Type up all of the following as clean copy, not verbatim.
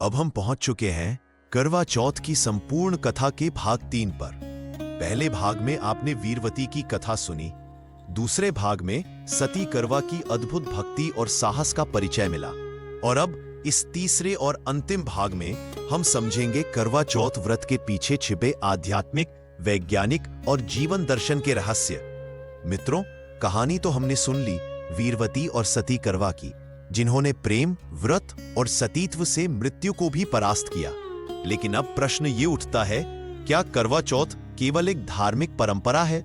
अब हम पहुंच चुके हैं करवा चौथ की संपूर्ण कथा के भाग 3 पर। पहले भाग में आपने वीरवती की कथा सुनी, दूसरे भाग में सती करवा की अद्भुत भक्ति और साहस का परिचय मिला, और अब इस तीसरे और अंतिम भाग में हम समझेंगे करवा चौथ व्रत के पीछे छिपे आध्यात्मिक, वैज्ञानिक और जीवन दर्शन के रहस्य। मित्रों, कहानी तो हमने सुन ली वीरवती और सती करवा की, जिन्होंने प्रेम, व्रत और सतीत्व से मृत्यु को भी परास्त किया। लेकिन अब प्रश्न ये उठता है, क्या करवा चौथ केवल एक धार्मिक परंपरा है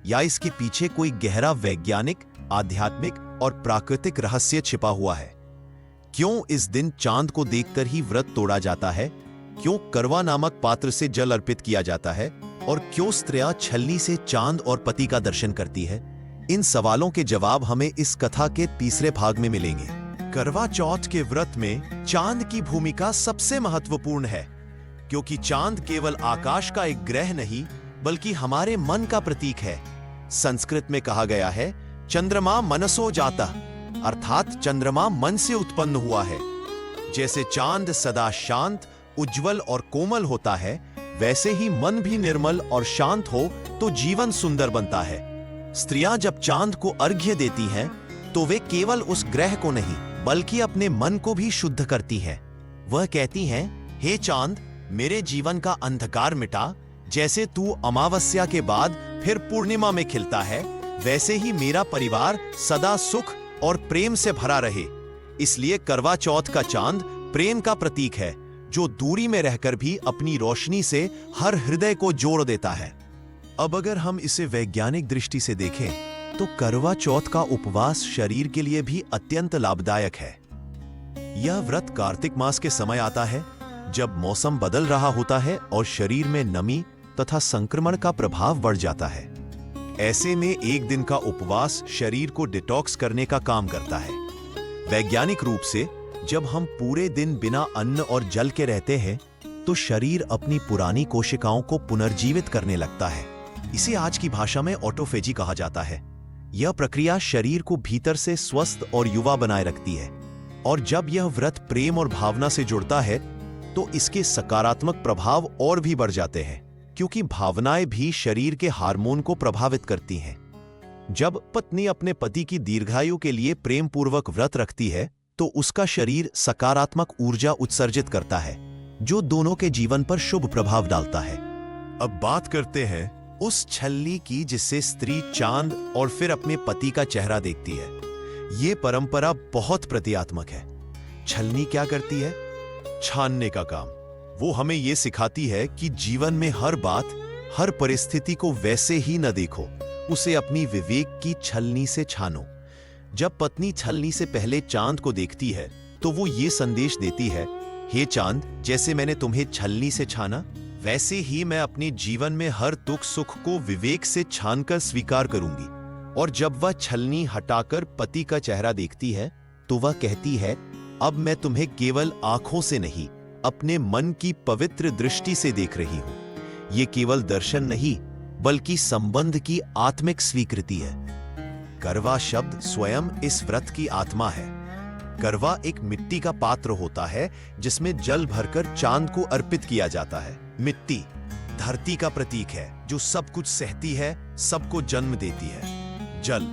या इसके पीछे कोई गहरा वैज्ञानिक, आध्यात्मिक और प्राकृतिक रहस्य छिपा हुआ है? क्यों इस दिन चांद को देखकर ही व्रत तोड़ा जाता है? क्यों करवा नामक पात्र से जल अर्पित किया जाता है? और क्यों स्त्रियां छलनी से चांद और पति का दर्शन करती है? इन सवालों के जवाब हमें इस कथा के तीसरे भाग में मिलेंगे। करवा चौथ के व्रत में चांद की भूमिका सबसे महत्वपूर्ण है, क्योंकि चांद केवल आकाश का एक ग्रह नहीं बल्कि हमारे मन का प्रतीक है। संस्कृत में कहा गया है, चंद्रमा मनसो जाता, अर्थात चंद्रमा मन से उत्पन्न हुआ है। जैसे चांद सदा शांत, उज्जवल और कोमल होता है, वैसे ही मन भी निर्मल और शांत हो तो जीवन सुंदर बनता है। स्त्रियां जब चांद को अर्घ्य देती हैं, तो वे केवल उस ग्रह को नहीं बल्कि अपने मन को भी शुद्ध करती हैं। वह कहती हैं, हे चांद, मेरे जीवन का अंधकार मिटा। जैसे तू अमावस्या के बाद फिर पूर्णिमा में खिलता है, वैसे ही मेरा परिवार सदा सुख और प्रेम से भरा रहे। इसलिए करवा चौथ का चांद प्रेम का प्रतीक है, जो दूरी में रहकर भी अपनी रोशनी से हर हृदय को जोड़ देता है। अब अगर हम इसे वैज्ञानिक दृष्टि से देखें, तो करवा चौथ का उपवास शरीर के लिए भी अत्यंत लाभदायक है। यह व्रत कार्तिक मास के समय आता है, जब मौसम बदल रहा होता है और शरीर में नमी तथा संक्रमण का प्रभाव बढ़ जाता है। ऐसे में एक दिन का उपवास शरीर को डिटॉक्स करने का काम करता है। वैज्ञानिक रूप से जब हम पूरे दिन बिना अन्न और जल के रहते हैं, तो शरीर अपनी पुरानी कोशिकाओं को पुनर्जीवित करने लगता है। इसे आज की भाषा में ऑटोफेजी कहा जाता है। यह प्रक्रिया शरीर को भीतर से स्वस्थ और युवा बनाए रखती है, और जब यह व्रत प्रेम और भावना से जुड़ता है, तो इसके सकारात्मक प्रभाव और भी बढ़ जाते हैं, क्योंकि भावनाएं भी शरीर के हार्मोन को प्रभावित करती हैं। जब पत्नी अपने पति की दीर्घायु के लिए प्रेम पूर्वक व्रत रखती है, तो उसका शरीर सकारात्मक ऊर्जा उत्सर्जित करता है, जो दोनों के जीवन पर शुभ प्रभाव डालता है। अब बात करते हैं उस छलनी की जिससे स्त्री चांद और फिर अपने पति का चेहरा देखती है। यह परंपरा बहुत प्रतीकात्मक है। छलनी क्या करती है? छानने का काम। वो हमें यह सिखाती है कि जीवन में हर बात, हर परिस्थिति को वैसे ही न देखो, उसे अपनी विवेक की छलनी से छानो। जब पत्नी छलनी से पहले चांद को देखती है, तो वो ये संदेश देती है, हे चांद, जैसे मैंने तुम्हें छलनी से छाना, वैसे ही मैं अपने जीवन में हर दुख सुख को विवेक से छानकर स्वीकार करूंगी। और जब वह छलनी हटाकर पति का चेहरा देखती है, तो वह कहती है, अब मैं तुम्हें केवल आंखों से नहीं, अपने मन की पवित्र दृष्टि से देख रही हूं। यह केवल दर्शन नहीं, बल्कि संबंध की आत्मिक स्वीकृति है। करवा शब्द स्वयं इस व्रत की आत्मा है। करवा एक मिट्टी का पात्र होता है, जिसमें जल भरकर चांद को अर्पित किया जाता है। मिट्टी धरती का प्रतीक है, जो सब कुछ सहती है, सबको जन्म देती है। जल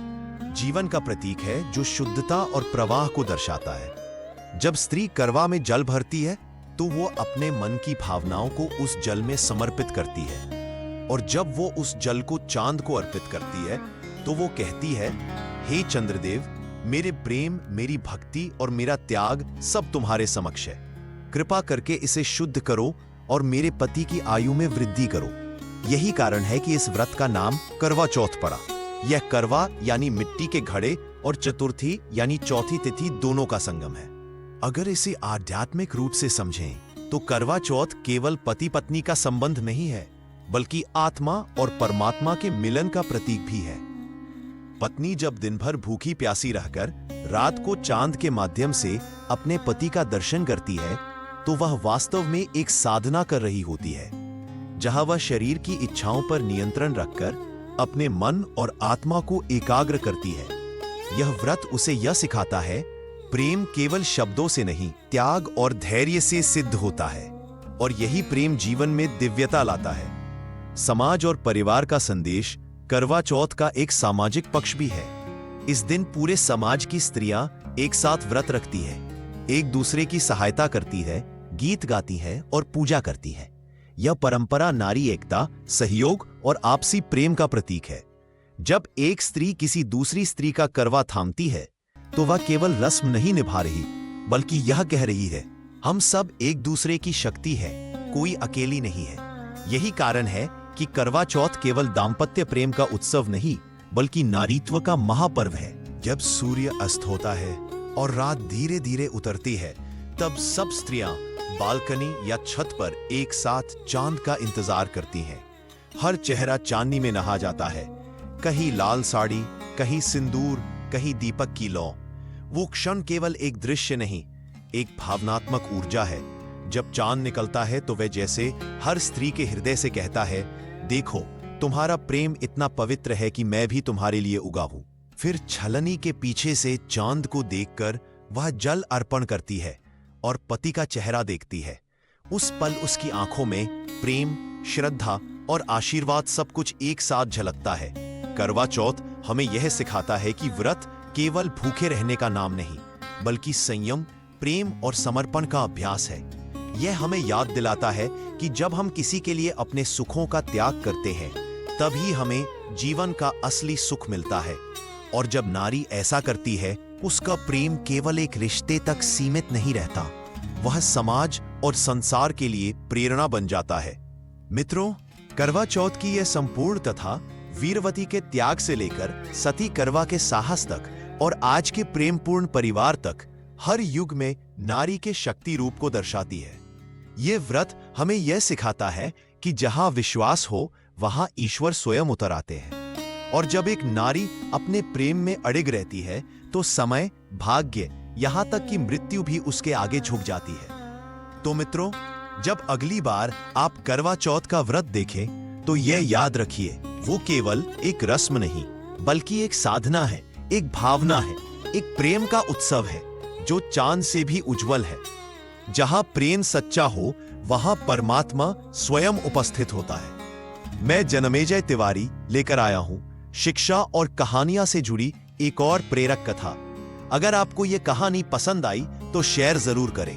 जीवन का प्रतीक है, जो शुद्धता और प्रवाह को दर्शाता है। जब स्त्री करवा में जल भरती है, तो वो अपने मन की भावनाओं को उस जल में समर्पित करती है, और जब वो उस जल को चांद को अर्पित करती है, तो वो कहती है, हे चंद्रदेव, मेरे प्रेम, मेरी भक्ति और मेरा त्याग सब तुम्हारे समक्ष है। कृपा करके इसे शुद्ध करो और मेरे पति की आयु में वृद्धि करो। यही कारण है कि इस व्रत का नाम करवा चौथ पड़ा। यह करवा यानी मिट्टी के घड़े और चतुर्थी यानी चौथी तिथि दोनों का संगम है। अगर इसे आध्यात्मिक रूप से समझें, तो करवा चौथ केवल पति पत्नी का संबंध नहीं है, बल्कि आत्मा और परमात्मा के मिलन का प्रतीक भी है। पत्नी जब दिन भर भूखी प्यासी रहकर रात को चांद के माध्यम से अपने पति का दर्शन करती है, तो वह वास्तव में एक साधना कर रही होती है, जहां वह शरीर की इच्छाओं पर नियंत्रण रखकर अपने मन और आत्मा को एकाग्र करती है। यह व्रत उसे यह सिखाता है प्रेम केवल शब्दों से नहीं, त्याग और धैर्य से सिद्ध होता है, और यही प्रेम जीवन में दिव्यता लाता है। समाज और परिवार का संदेश करवा चौथ का एक सामाजिक पक्ष भी है। इस दिन पूरे समाज की स्त्रियां एक साथ व्रत रखती है, एक दूसरे की सहायता करती है, गीत गाती है और पूजा करती है। यह परंपरा नारी एकता, सहयोग और आपसी प्रेम का प्रतीक है। जब एक स्त्री किसी दूसरी स्त्री का करवा थामती है तो वह केवल रस्म नहीं निभा रही, बल्कि यह कह रही है, हम सब एक दूसरे की शक्ति है, कोई अकेली नहीं है। यही कारण है कि करवा चौथ केवल दाम्पत्य प्रेम का उत्सव नहीं, बल्कि नारीत्व का महापर्व है। जब सूर्य अस्त होता है और रात धीरे धीरे उतरती है, तब सब स्त्रियां बालकनी या छत पर एक साथ चांद का इंतजार करती हैं। हर चेहरा चांदनी में नहा जाता है, कहीं लाल साड़ी, कहीं सिंदूर, कहीं दीपक की लौ। वो क्षण केवल एक दृश्य नहीं, एक भावनात्मक ऊर्जा है। जब चांद निकलता है तो वह जैसे हर स्त्री के हृदय से कहता है, देखो, तुम्हारा प्रेम इतना पवित्र है कि मैं भी तुम्हारे लिए उगा हूं। फिर छलनी के पीछे से चांद को देखकर वह जल अर्पण करती है और पति का चेहरा देखती है। उस पल उसकी आंखों में प्रेम, श्रद्धा और आशीर्वाद सब कुछ एक साथ झलकता है। करवा चौथ हमें यह सिखाता है कि व्रत केवल भूखे रहने का नाम नहीं, बल्कि संयम, प्रेम और समर्पण का अभ्यास है। यह हमें याद दिलाता है कि जब हम किसी के लिए अपने सुखों का त्याग करते हैं, तभी हमें जीवन का असली सुख मिलता है। और जब नारी ऐसा करती है, उसका प्रेम केवल एक रिश्ते तक सीमित नहीं रहता, वह समाज और संसार के लिए प्रेरणा बन जाता है। मित्रों, करवा चौथ की यह संपूर्ण कथा वीरवती के त्याग से लेकर सती करवा के साहस तक और आज के प्रेमपूर्ण परिवार तक हर युग में नारी के शक्ति रूप को दर्शाती है। यह व्रत हमें यह सिखाता है कि जहां विश्वास हो, वहां ईश्वर स्वयं उतर आते हैं। और जब एक नारी अपने प्रेम में अड़िग रहती है, तो समय, भाग्य, यहां तक कि मृत्यु भी उसके आगे झुक जाती है। तो मित्रों, जब अगली बार आप करवा चौथ का व्रत देखें, तो यह याद रखिए, वो केवल एक रस्म नहीं, बल्कि एक साधना है, एक भावना है, एक प्रेम का उत्सव है जो चांद से भी उज्जवल है। जहां प्रेम सच्चा हो, वहां परमात्मा स्वयं उपस्थित होता है। मैं जन्मेजय तिवारी लेकर आया हूं शिक्षा और कहानियां से जुड़ी एक और प्रेरक कथा। अगर आपको यह कहानी पसंद आई तो शेयर जरूर करें।